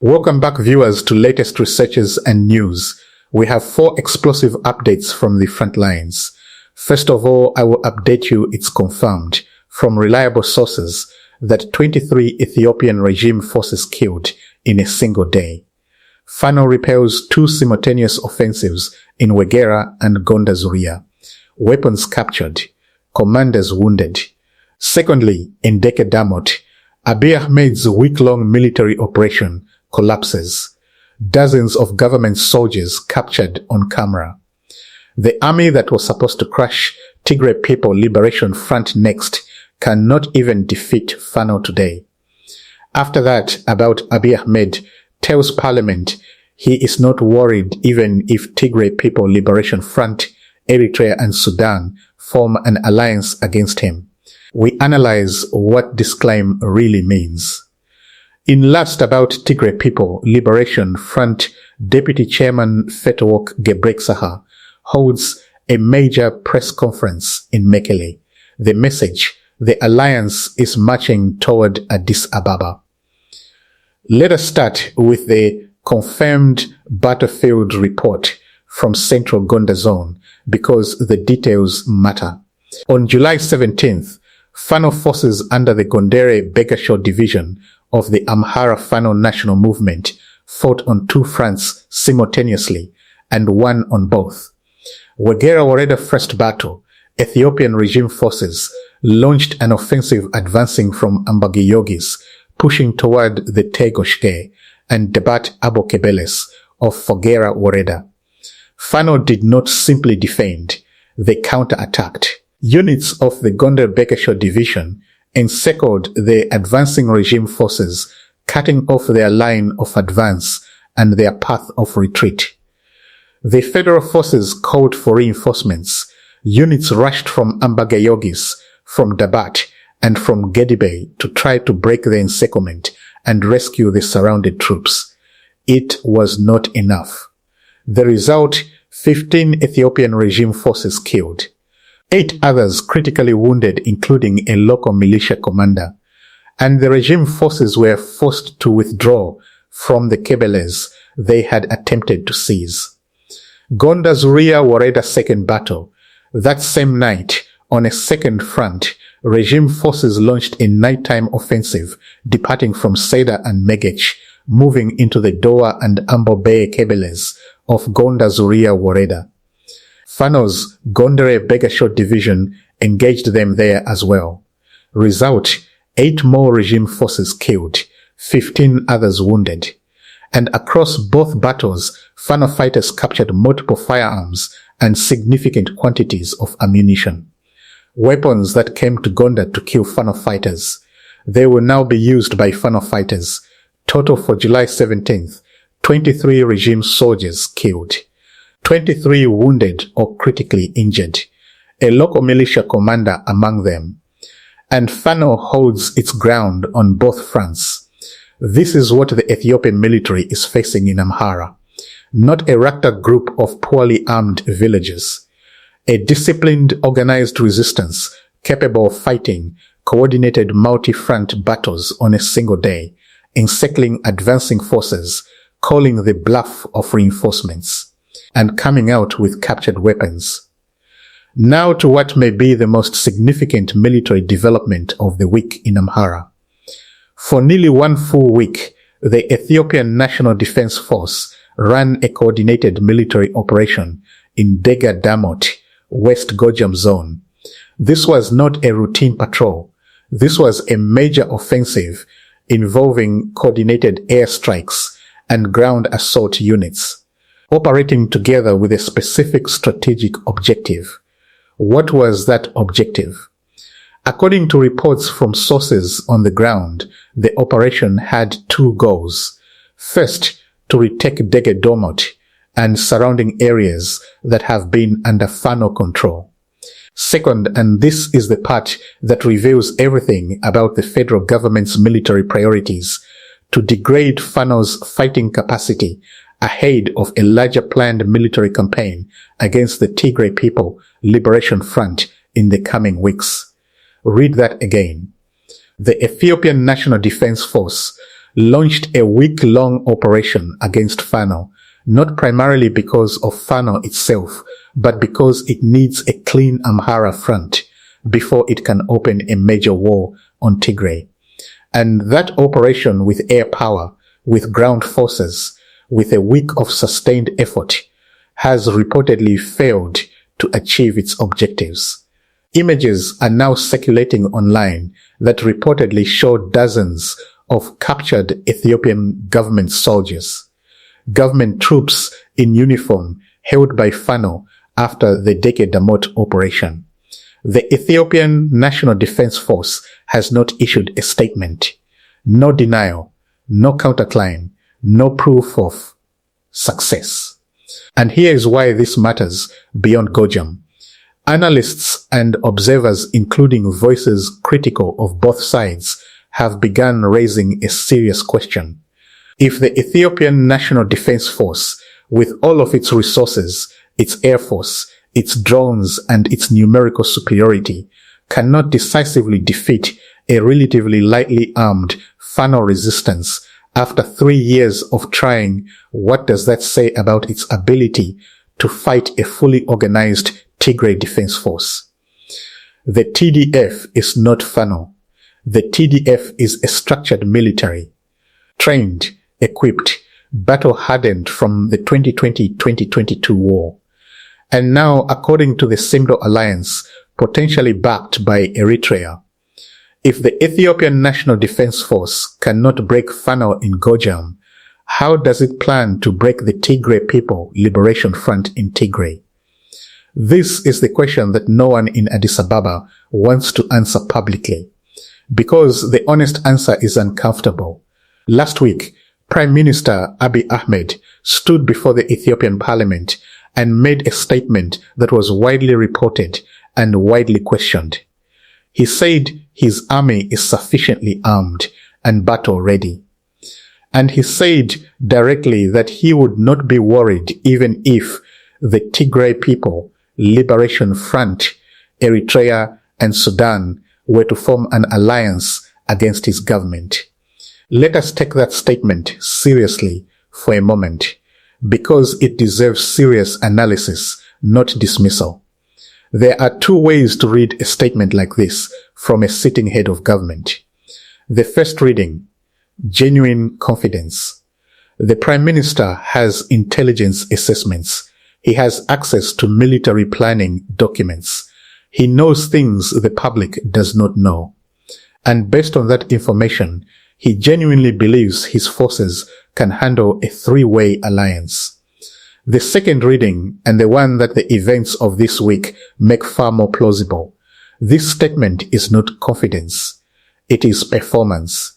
Welcome back, viewers, to latest researches and news. We have 4 explosive updates from the front lines. First of all, I will update you it's confirmed from reliable sources that 23 Ethiopian regime forces killed in a single day. Fano repels 2 simultaneous offensives in Wegera and Gonda Zuria. Weapons captured. Commanders wounded. Secondly, in Deke Damot, Abiy Ahmed's week-long military operation collapses. Dozens of government soldiers captured on camera. The army that was supposed to crush Tigray People Liberation Front next cannot even defeat Fano today. After that, about Abiy Ahmed tells parliament he is not worried even if Tigray People Liberation Front, Eritrea and Sudan form an alliance against him. We analyze what this claim really means. In last about Tigray People Liberation Front, Deputy Chairman Fetowok Gebreksaha holds a major press conference in Mekele. The message: the alliance is marching toward Addis Ababa. Let us start with the confirmed battlefield report from Central Gonda Zone because the details matter. On July 17th, Fano forces under the Gondere Begashaw division of the Amhara Fano National Movement fought on 2 fronts simultaneously and won on both. Wegera Wareda First Battle, Ethiopian regime forces launched an offensive advancing from Ambagiyogis, pushing toward the Tegoshke and Debat Abokebeles of Fogera Wareda. Fano did not simply defend, they counterattacked. Units of the Gondar Begashaw division encircled the advancing regime forces, cutting off their line of advance and their path of retreat. The federal forces called for reinforcements. Units rushed from Ambagayogis, from Dabat, and from Gedibe to try to break the encirclement and rescue the surrounded troops. It was not enough. The result: 15 Ethiopian regime forces killed. 8 others critically wounded, including a local militia commander, and the regime forces were forced to withdraw from the Kebeles they had attempted to seize. Gonda Zuria Wareda Second Battle. That same night, on a second front, regime forces launched a nighttime offensive, departing from Seda and Megech, moving into the Doa and Ambo Bay Kebeles of Gonda Zuria Wareda. Fano's Gondere Begashaw division engaged them there as well. Result: 8 more regime forces killed, 15 others wounded. And across both battles, Fano fighters captured multiple firearms and significant quantities of ammunition. Weapons that came to Gonda to kill Fano fighters. They will now be used by Fano fighters. Total for July 17th, 23 regime soldiers killed. 23 wounded or critically injured, a local militia commander among them. And Fano holds its ground on both fronts. This is what the Ethiopian military is facing in Amhara. Not a ragtag group of poorly armed villagers. A disciplined, organized resistance capable of fighting coordinated multi-front battles on a single day, encircling advancing forces, calling the bluff of reinforcements, and coming out with captured weapons. Now to what may be the most significant military development of the week in Amhara. For nearly 1 full week, the Ethiopian National Defense Force ran a coordinated military operation in Dega Damot, West Gojam Zone. This was not a routine patrol. This was a major offensive involving coordinated airstrikes and ground assault units, operating together with a specific strategic objective. What was that objective? According to reports from sources on the ground, the operation had 2 goals. First, to retake Dege Domot and surrounding areas that have been under Fano control. Second, and this is the part that reveals everything about the federal government's military priorities, to degrade Fano's fighting capacity ahead of a larger planned military campaign against the Tigray People Liberation Front in the coming weeks. Read that again. The Ethiopian National Defense Force launched a week-long operation against Fano, not primarily because of Fano itself, but because it needs a clean Amhara front before it can open a major war on Tigray. And that operation with air power, with ground forces, with a week of sustained effort, has reportedly failed to achieve its objectives. Images are now circulating online that reportedly show dozens of captured Ethiopian government soldiers, government troops in uniform held by Fano after the Deke Damot operation. The Ethiopian National Defense Force has not issued a statement. No denial, no counterclaim, no proof of success. And here is why this matters beyond Gojam. Analysts and observers, including voices critical of both sides, have begun raising a serious question. If the Ethiopian National Defense Force, with all of its resources, its air force, its drones, and its numerical superiority, cannot decisively defeat a relatively lightly armed Fano resistance after 3 years of trying, what does that say about its ability to fight a fully organized Tigray Defense Force? The TDF is not Fano. The TDF is a structured military, trained, equipped, battle-hardened from the 2020-2022 war. And now, according to the Simdo Alliance, potentially backed by Eritrea. If the Ethiopian National Defense Force cannot break Fano in Gojam, how does it plan to break the Tigray People Liberation Front in Tigray? This is the question that no one in Addis Ababa wants to answer publicly, because the honest answer is uncomfortable. Last week, Prime Minister Abiy Ahmed stood before the Ethiopian parliament and made a statement that was widely reported and widely questioned. He said his army is sufficiently armed and battle ready. And he said directly that he would not be worried even if the Tigray People Liberation Front, Eritrea, and Sudan were to form an alliance against his government. Let us take that statement seriously for a moment, because it deserves serious analysis, not dismissal. There are two ways to read a statement like this from a sitting head of government. The first reading, genuine confidence. The Prime Minister has intelligence assessments. He has access to military planning documents. He knows things the public does not know. And based on that information, he genuinely believes his forces can handle a three-way alliance. The second reading, and the one that the events of this week make far more plausible, this statement is not confidence. It is performance.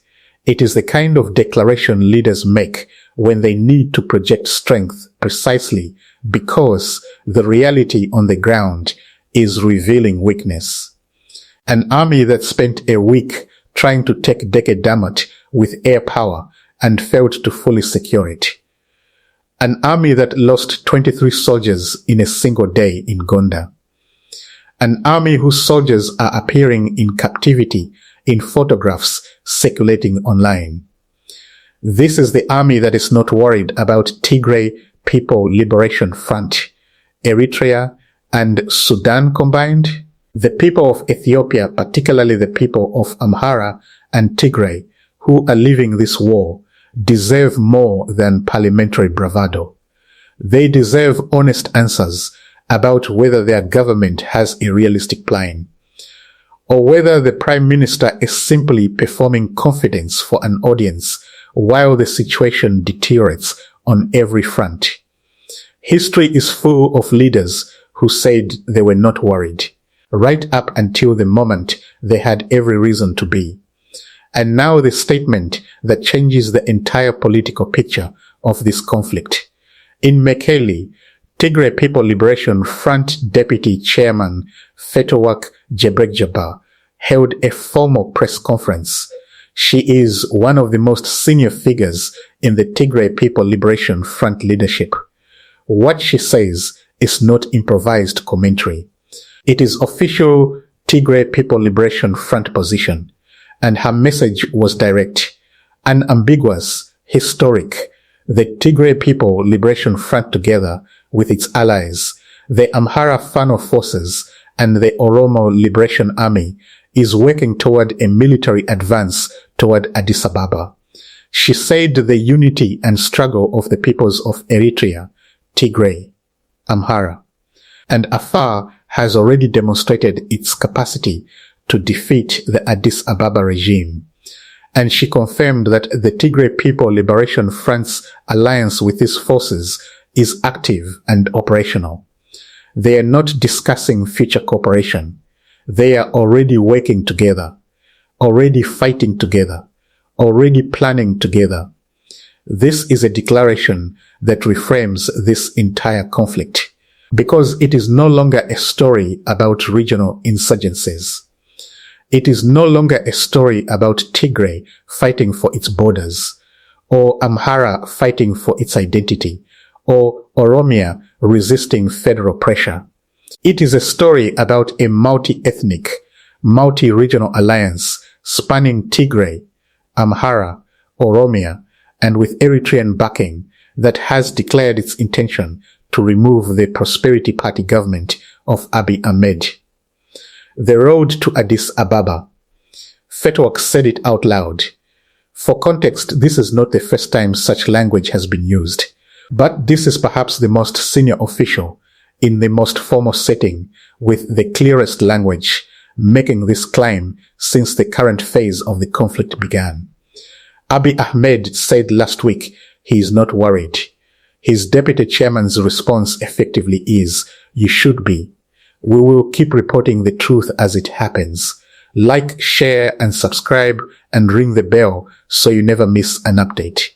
It is the kind of declaration leaders make when they need to project strength precisely because the reality on the ground is revealing weakness. An army that spent a week trying to take Deke Damot with air power and failed to fully secure it. An army that lost 23 soldiers in a single day in Gonda. An army whose soldiers are appearing in captivity in photographs circulating online. This is the army that is not worried about Tigray People Liberation Front, Eritrea, and Sudan combined. The people of Ethiopia, particularly the people of Amhara and Tigray, who are leaving this war, deserve more than parliamentary bravado. They deserve honest answers about whether their government has a realistic plan, or whether the Prime Minister is simply performing confidence for an audience while the situation deteriorates on every front. History is full of leaders who said they were not worried, right up until the moment they had every reason to be. And now the statement that changes the entire political picture of this conflict. In Mekelle, Tigray People Liberation Front Deputy Chairman Fetowak Gebregjaba held a formal press conference. She is one of the most senior figures in the Tigray People Liberation Front leadership. What she says is not improvised commentary. It is official Tigray People Liberation Front position, and her message was direct. Unambiguous, historic, the Tigray People Liberation Front together with its allies, the Amhara Fano forces and the Oromo Liberation Army is working toward a military advance toward Addis Ababa. She said the unity and struggle of the peoples of Eritrea, Tigray, Amhara, and Afar has already demonstrated its capacity to defeat the Addis Ababa regime. And she confirmed that the Tigray People Liberation Front's alliance with these forces is active and operational. They are not discussing future cooperation. They are already working together, already fighting together, already planning together. This is a declaration that reframes this entire conflict, because it is no longer a story about regional insurgencies. It is no longer a story about Tigray fighting for its borders, or Amhara fighting for its identity, or Oromia resisting federal pressure. It is a story about a multi-ethnic, multi-regional alliance spanning Tigray, Amhara, Oromia, and with Eritrean backing that has declared its intention to remove the Prosperity Party government of Abiy Ahmed. The road to Addis Ababa. Fetwalk said it out loud. For context, this is not the first time such language has been used, but this is perhaps the most senior official in the most formal setting with the clearest language making this claim since the current phase of the conflict began. Abiy Ahmed said last week he is not worried. His deputy chairman's response effectively is, "You should be. We will keep reporting the truth as it happens. Like, share, and subscribe, and ring the bell so you never miss an update."